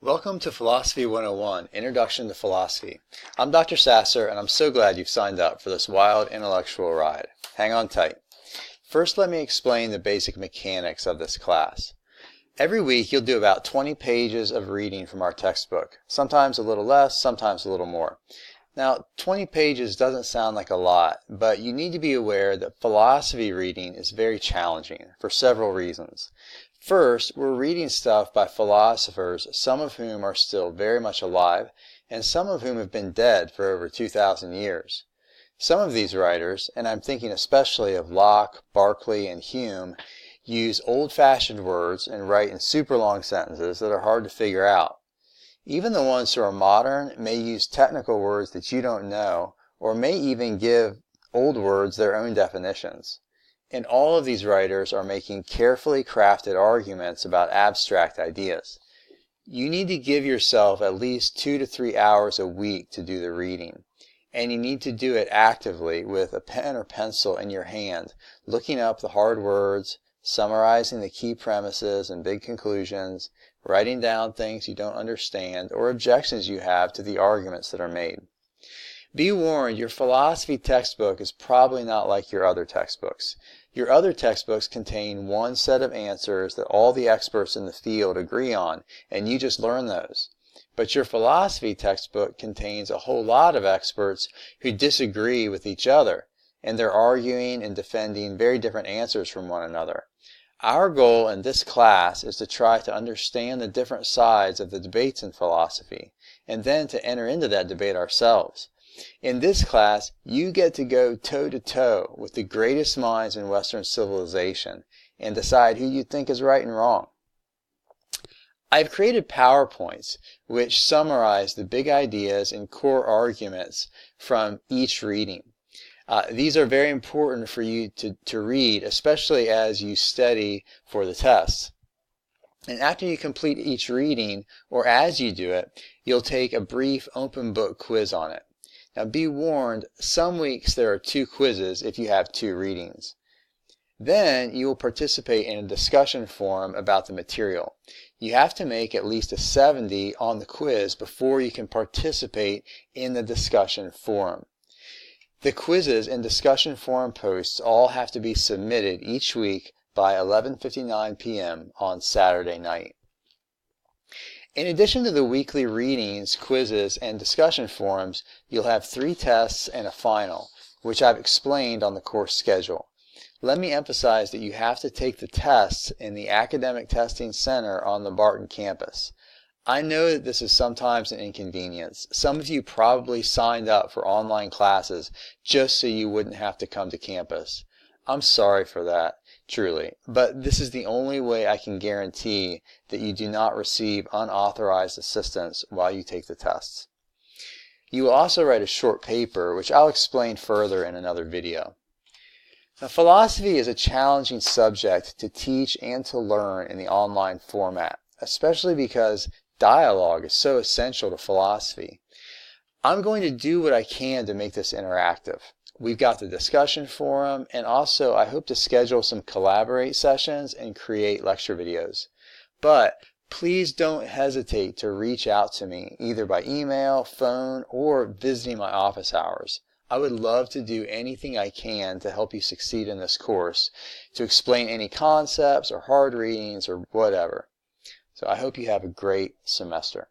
Welcome to Philosophy 101, Introduction to Philosophy. I'm Dr. Sasser, and I'm so glad you've signed up for this wild intellectual ride. Hang on tight. First, let me explain the basic mechanics of this class. Every week, you'll do about 20 pages of reading from our textbook, sometimes a little less, sometimes a little more. Now, 20 pages doesn't sound like a lot, but you need to be aware that philosophy reading is very challenging for several reasons. First, we're reading stuff by philosophers, some of whom are still very much alive, and some of whom have been dead for over 2,000 years. Some of these writers, and I'm thinking especially of Locke, Berkeley, and Hume, use old-fashioned words and write in super long sentences that are hard to figure out. Even the ones who are modern may use technical words that you don't know, or may even give old words their own definitions. And all of these writers are making carefully crafted arguments about abstract ideas. You need to give yourself at least 2 to 3 hours a week to do the reading. And you need to do it actively with a pen or pencil in your hand, looking up the hard words, summarizing the key premises and big conclusions, writing down things you don't understand or objections you have to the arguments that are made. Be warned, your philosophy textbook is probably not like your other textbooks. Your other textbooks contain one set of answers that all the experts in the field agree on, and you just learn those. But your philosophy textbook contains a whole lot of experts who disagree with each other, and they're arguing and defending very different answers from one another. Our goal in this class is to try to understand the different sides of the debates in philosophy, and then to enter into that debate ourselves. In this class, you get to go toe-to-toe with the greatest minds in Western civilization and decide who you think is right and wrong. I've created PowerPoints which summarize the big ideas and core arguments from each reading. These are very important for you to read, especially as you study for the tests. And after you complete each reading, or as you do it, you'll take a brief open book quiz on it. Now be warned, some weeks there are 2 quizzes if you have 2 readings. Then you will participate in a discussion forum about the material. You have to make at least a 70 on the quiz before you can participate in the discussion forum. The quizzes and discussion forum posts all have to be submitted each week by 11:59 p.m. on Saturday night. In addition to the weekly readings, quizzes, and discussion forums, you'll have 3 tests and a final, which I've explained on the course schedule. Let me emphasize that you have to take the tests in the Academic Testing Center on the Barton campus. I know that this is sometimes an inconvenience. Some of you probably signed up for online classes just so you wouldn't have to come to campus. I'm sorry for that, truly, but this is the only way I can guarantee that you do not receive unauthorized assistance while you take the tests. You will also write a short paper, which I'll explain further in another video. Now, philosophy is a challenging subject to teach and to learn in the online format, especially because dialogue is so essential to philosophy. I'm going to do what I can to make this interactive. We've got the discussion forum, and also I hope to schedule some collaborate sessions and create lecture videos. But please don't hesitate to reach out to me either by email, phone, or visiting my office hours. I would love to do anything I can to help you succeed in this course, to explain any concepts or hard readings or whatever. So I hope you have a great semester.